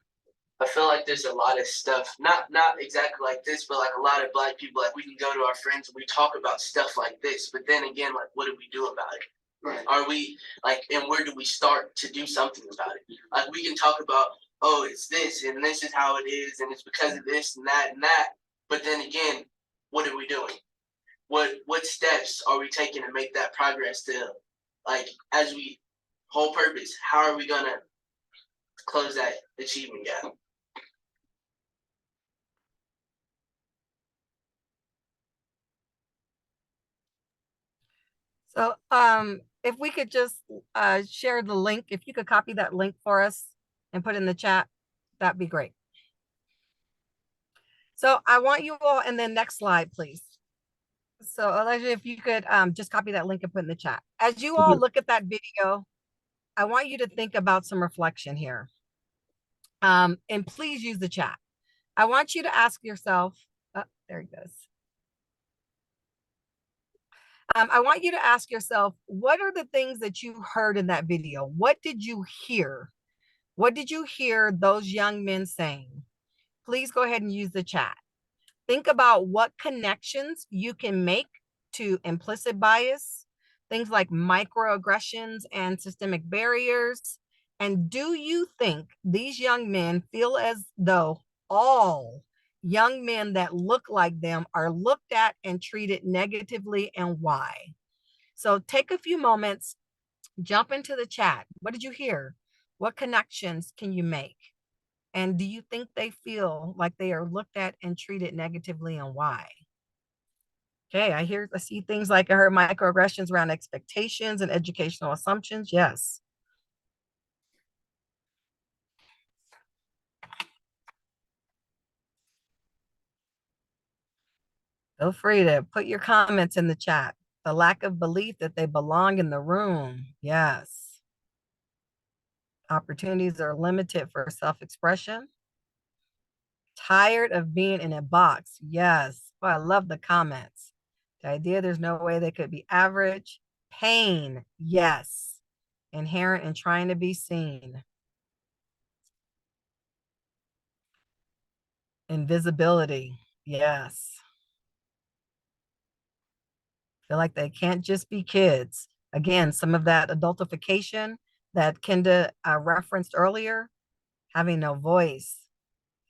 I feel like there's a lot of stuff, not exactly like this, but like a lot of black people, like we can go to our friends and we talk about stuff like this, but then again, like what do we do about it? Right. Are we like, and where do we start to do something about it? Like we can talk about, oh, it's this and this is how it is and it's because of this and that, but then again, what are we doing? What steps are we taking to make that progress to, like, as we whole purpose, how are we gonna close that achievement gap? So if we could just share the link, if you could copy that link for us and put in the chat, that'd be great. So I want you all, and then next slide, please. So Elijah, if you could just copy that link and put in the chat. As you all look at that video, I want you to think about some reflection here. And please use the chat. I want you to ask yourself, there it goes. I want you to ask yourself, what are the things that you heard in that video? What did you hear? What did you hear those young men saying? Please go ahead and use the chat. Think about what connections you can make to implicit bias, things like microaggressions and systemic barriers. And do you think these young men feel as though all young men that look like them are looked at and treated negatively, and why? So take a few moments, jump into the chat. What did you hear? What connections can you make? And do you think they feel like they are looked at and treated negatively, and why? Okay, I see things like I heard microaggressions around expectations and educational assumptions. Yes. Feel free to put your comments in the chat. The lack of belief that they belong in the room. Yes. Opportunities are limited for self-expression. Tired of being in a box. Yes. Oh, I love the comments. The idea there's no way they could be average. Pain. Yes. Inherent in trying to be seen. Invisibility. Yes. Feel like they can't just be kids. Again, some of that adultification that Kenda referenced earlier, having no voice.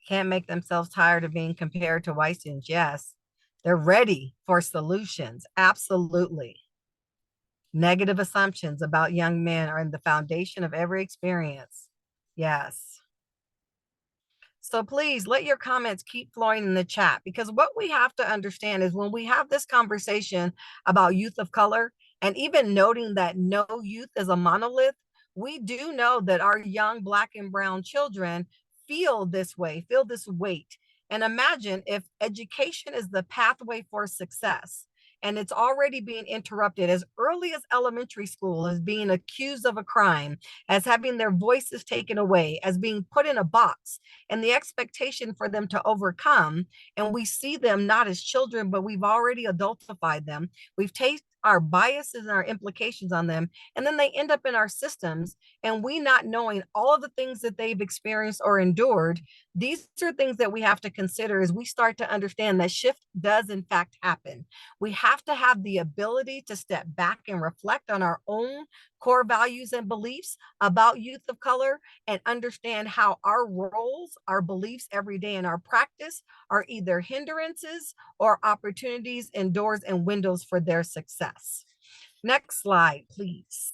Can't make themselves tired of being compared to white students. Yes. They're ready for solutions. Absolutely. Negative assumptions about young men are in the foundation of every experience. Yes. So please let your comments keep flowing in the chat, because what we have to understand is when we have this conversation about youth of color, and even noting that no youth is a monolith, we do know that our young Black and brown children feel this way, feel this weight. And imagine if education is the pathway for success, and it's already being interrupted as early as elementary school, as being accused of a crime, as having their voices taken away, as being put in a box, and the expectation for them to overcome. And we see them not as children, but we've already adultified them. We've taken our biases and our implications on them, and then they end up in our systems, and we not knowing all of the things that they've experienced or endured. These are things that we have to consider as we start to understand that shift does in fact happen. We have to have the ability to step back and reflect on our own core values and beliefs about youth of color, and understand how our roles, our beliefs every day in our practice are either hindrances or opportunities and doors and windows for their success. Next slide, please.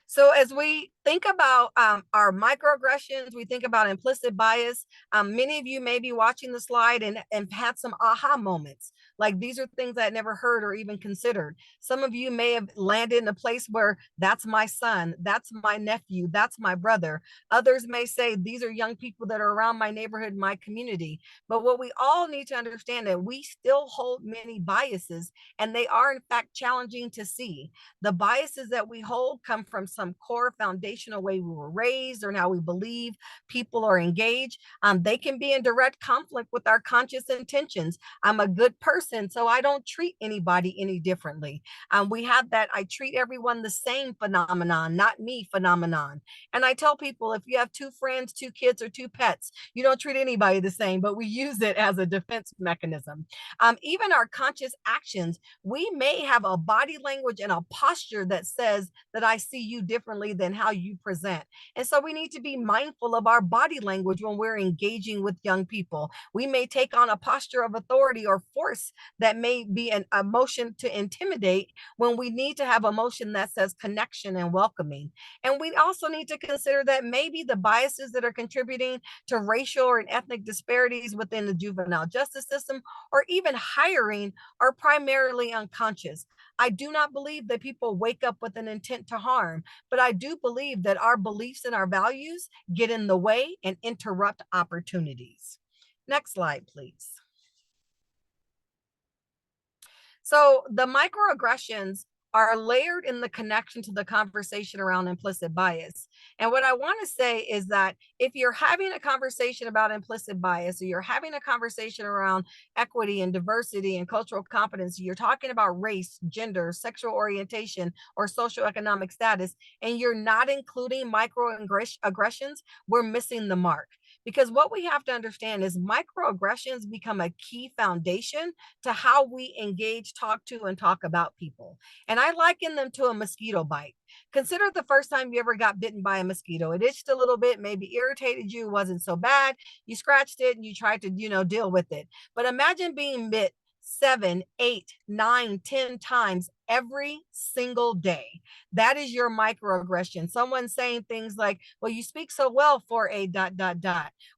So as we think about our microaggressions, we think about implicit bias. Many of you may be watching the slide and had some aha moments. Like, these are things I never heard or even considered. Some of you may have landed in a place where that's my son, that's my nephew, that's my brother. Others may say these are young people that are around my neighborhood, my community. But what we all need to understand that we still hold many biases, and they are in fact challenging to see. The biases that we hold come from some core foundational way we were raised or how we believe people are engaged. They can be in direct conflict with our conscious intentions. I'm a good person, so I don't treat anybody any differently. We have that I treat everyone the same phenomenon, not me phenomenon. And I tell people, if you have 2 friends, 2 kids, or 2 pets, you don't treat anybody the same, but we use it as a defense mechanism. Even our conscious actions, we may have a body language and a posture that says that I see you differently than how you present. And so we need to be mindful of our body language when we're engaging with young people. We may take on a posture of authority or force that may be an emotion to intimidate, when we need to have emotion that says connection and welcoming. And we also need to consider that maybe the biases that are contributing to racial or ethnic disparities within the juvenile justice system, or even hiring, are primarily unconscious. I do not believe that people wake up with an intent to harm, but I do believe that our beliefs and our values get in the way and interrupt opportunities. Next slide, please. So the microaggressions are layered in the connection to the conversation around implicit bias. And what I want to say is that if you're having a conversation about implicit bias, or you're having a conversation around equity and diversity and cultural competency, you're talking about race, gender, sexual orientation, or socioeconomic status, and you're not including microaggressions, we're missing the mark. Because what we have to understand is microaggressions become a key foundation to how we engage, talk to, and talk about people. And I liken them to a mosquito bite. Consider the first time you ever got bitten by a mosquito. It itched a little bit, maybe irritated you, wasn't so bad. You scratched it and you tried to, deal with it. But imagine being bit 7, 8, 9, 10 times every single day. That is your microaggression. Someone saying things like, well, you speak so well for a ...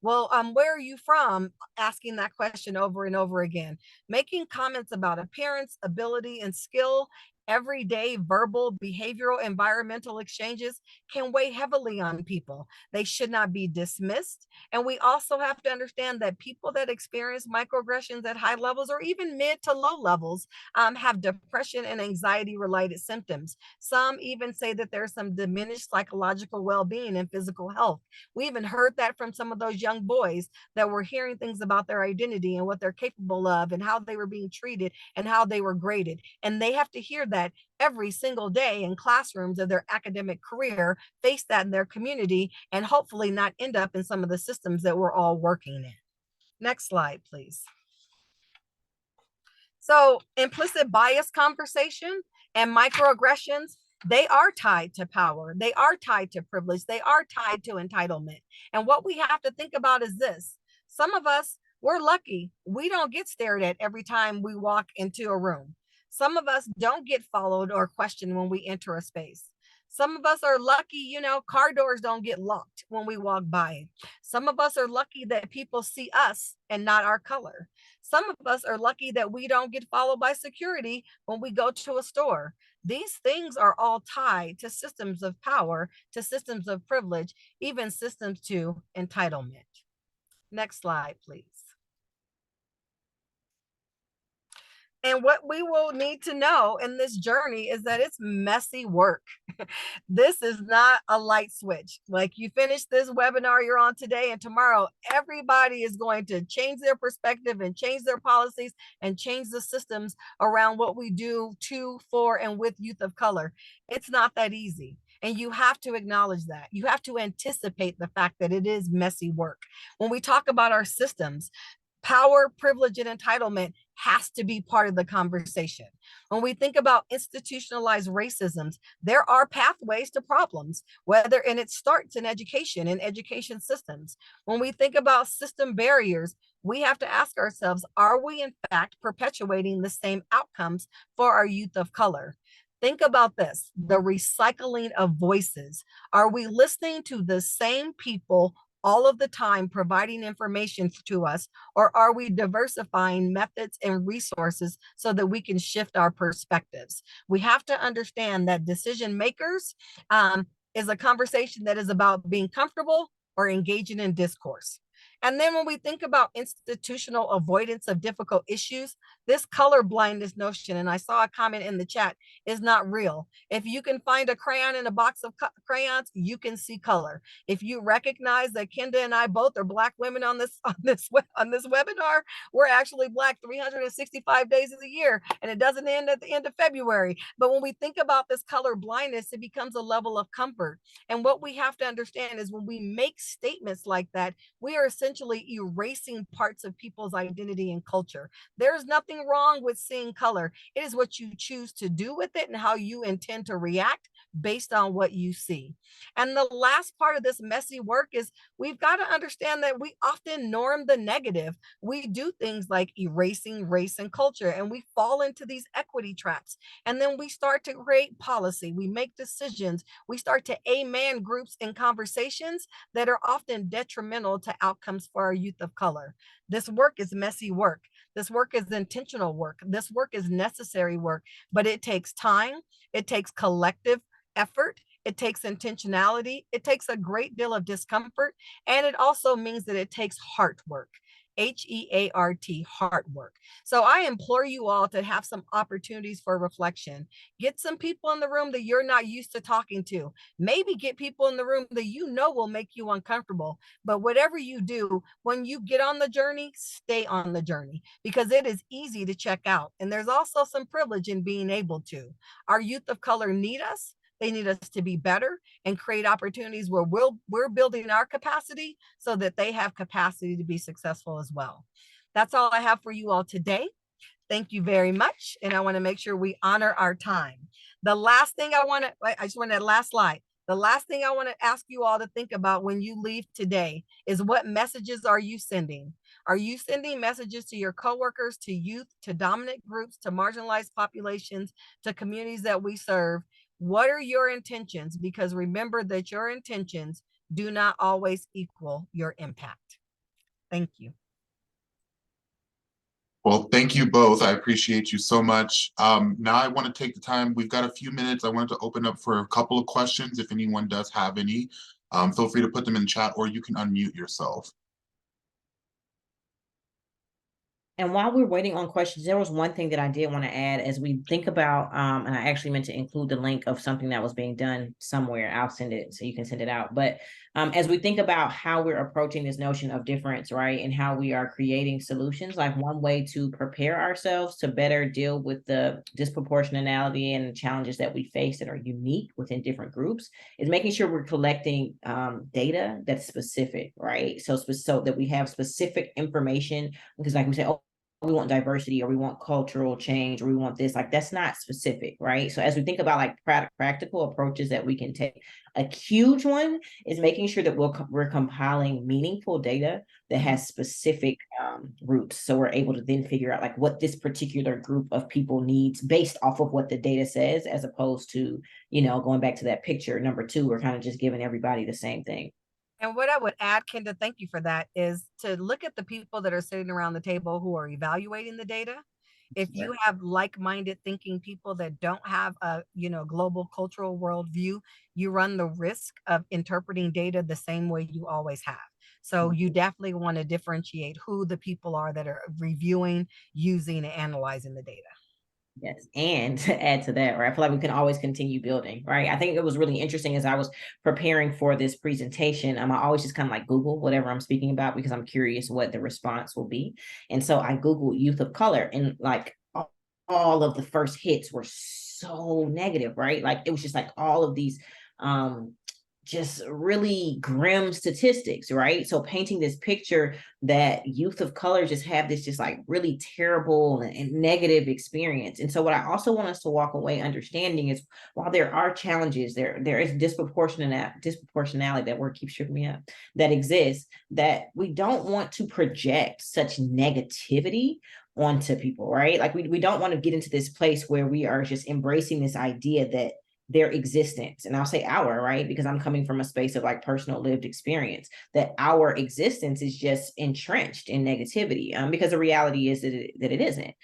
Well, where are you from? Asking that question over and over again. Making comments about appearance, ability, and skill Everyday verbal, behavioral, environmental exchanges can weigh heavily on people. They should not be dismissed. And we also have to understand that people that experience microaggressions at high levels or even mid to low levels have depression and anxiety related symptoms. Some even say that there's some diminished psychological well-being and physical health. We even heard that from some of those young boys that were hearing things about their identity and what they're capable of and how they were being treated and how they were graded. And they have to hear that every single day in classrooms of their academic career, face that in their community, and hopefully not end up in some of the systems that we're all working in. Next slide, please. So implicit bias conversation and microaggressions, they are tied to power. They are tied to privilege. They are tied to entitlement. And what we have to think about is this. Some of us, we're lucky. We don't get stared at every time we walk into a room. Some of us don't get followed or questioned when we enter a space. Some of us are lucky, car doors don't get locked when we walk by. Some of us are lucky that people see us and not our color. Some of us are lucky that we don't get followed by security when we go to a store. These things are all tied to systems of power, to systems of privilege, even systems to entitlement. Next slide, please. And what we will need to know in this journey is that it's messy work. This is not a light switch. Like you finish this webinar you're on today and tomorrow, everybody is going to change their perspective and change their policies and change the systems around what we do to, for, and with youth of color. It's not that easy. And you have to acknowledge that. You have to anticipate the fact that it is messy work. When we talk about our systems, power, privilege, and entitlement has to be part of the conversation. When we think about institutionalized racisms, there are pathways to problems, and it starts in education and education systems. When we think about system barriers, we have to ask ourselves, are we in fact perpetuating the same outcomes for our youth of color? Think about this, the recycling of voices. Are we listening to the same people all of the time providing information to us, or are we diversifying methods and resources so that we can shift our perspectives? We have to understand that decision makers is a conversation that is about being comfortable or engaging in discourse. And then when we think about institutional avoidance of difficult issues, this color blindness notion, and I saw a comment in the chat, is not real. If you can find a crayon in a box of crayons, you can see color. If you recognize that Kenda and I both are Black women on this webinar, we're actually Black 365 days of the year, and it doesn't end at the end of February. But when we think about this color blindness, it becomes a level of comfort. And what we have to understand is when we make statements like that, we are essentially erasing parts of people's identity and culture. There's nothing wrong with seeing color. It is what you choose to do with it and how you intend to react based on what you see. And the last part of this messy work is we've got to understand that we often norm the negative. We do things like erasing race and culture, and we fall into these equity traps. And then we start to create policy. We make decisions. We start to amen groups in conversations that are often detrimental to outcomes for our youth of color. This work is messy work. This work is intentional work. This work is necessary work, but it takes time. It takes collective effort. It takes intentionality. It takes a great deal of discomfort. And it also means that it takes heart work. HEART, heart work. So I implore you all to have some opportunities for reflection. Get some people in the room that you're not used to talking to. Maybe get people in the room that you know will make you uncomfortable. But whatever you do, when you get on the journey, stay on the journey, because it is easy to check out. And there's also some privilege in being able to. Our youth of color need us. They need us to be better and create opportunities where we're building our capacity so that they have capacity to be successful as well. That's all I have for you all today. Thank you very much. And I want to make sure we honor our time. The last thing I just want that last slide. The last thing I want to ask you all to think about when you leave today is, what messages are you sending? Are you sending messages to your coworkers, to youth, to dominant groups, to marginalized populations, to communities that we serve? What are your intentions? Because remember that your intentions do not always equal your impact. Thank you. Well, thank you both. I appreciate you so much. Now I want to take the time. We've got a few minutes. I wanted to open up for a couple of questions. If anyone does have any, feel free to put them in chat or you can unmute yourself. And while we're waiting on questions, there was one thing that I did want to add as we think about, and I actually meant to include the link of something that was being done somewhere. I'll send it so you can send it out. But as we think about how we're approaching this notion of difference, right, and how we are creating solutions, like one way to prepare ourselves to better deal with the disproportionality and challenges that we face that are unique within different groups is making sure we're collecting data that's specific, right? So that we have specific information, because like we say, oh, we want diversity or we want cultural change or we want this, like that's not specific, right? So as we think about like practical approaches that we can take, a huge one is making sure that we're compiling meaningful data that has specific roots. So we're able to then figure out like what this particular group of people needs based off of what the data says, as opposed to, going back to that picture number 2, we're kind of just giving everybody the same thing. And what I would add, Kenda, thank you for that, is to look at the people that are sitting around the table who are evaluating the data. If you have like-minded thinking people that don't have a global cultural worldview, you run the risk of interpreting data the same way you always have. So you definitely want to differentiate who the people are that are reviewing, using, and analyzing the data. Yes. And to add to that, right, I feel like we can always continue building, right? I think it was really interesting as I was preparing for this presentation. I always just kind of like Google whatever I'm speaking about because I'm curious what the response will be. And so I Googled youth of color, and like all of the first hits were so negative, right? Like it was just like all of these just really grim statistics, right? So painting this picture that youth of color just have this just like really terrible and negative experience. And so what I also want us to walk away understanding is while there are challenges, there is disproportionality, that word keeps tripping me up, that exists, that we don't want to project such negativity onto people, right? Like we don't want to get into this place where we are just embracing this idea that their existence, and I'll say our, right, because I'm coming from a space of like personal lived experience, that our existence is just entrenched in negativity, because the reality is that it isn't.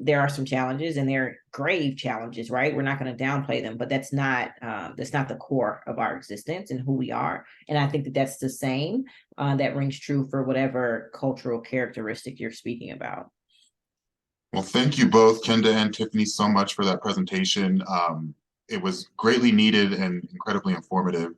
There are some challenges, and they're grave challenges, right? We're not going to downplay them, but that's not the core of our existence and who we are. And I think that that's the same that rings true for whatever cultural characteristic you're speaking about. Well, thank you both, Kenda and Tiffany, so much for that presentation. It was greatly needed and incredibly informative.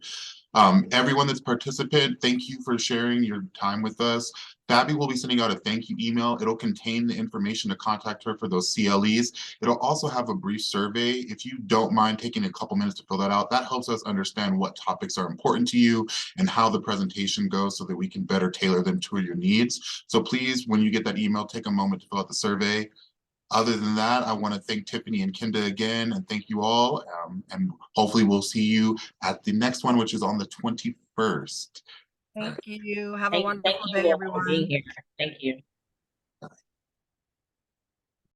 Everyone that's participated, thank you for sharing your time with us. Fabi will be sending out a thank you email. It'll contain the information to contact her for those CLEs. It'll also have a brief survey. If you don't mind taking a couple minutes to fill that out, that helps us understand what topics are important to you and how the presentation goes so that we can better tailor them to your needs. So please, when you get that email, take a moment to fill out the survey. Other than that, I want to thank Tiffany and Kenda again, and thank you all. And hopefully we'll see you at the next one, which is on the 21st. Thank you. Have a wonderful day, you all for everyone. being here. Thank you.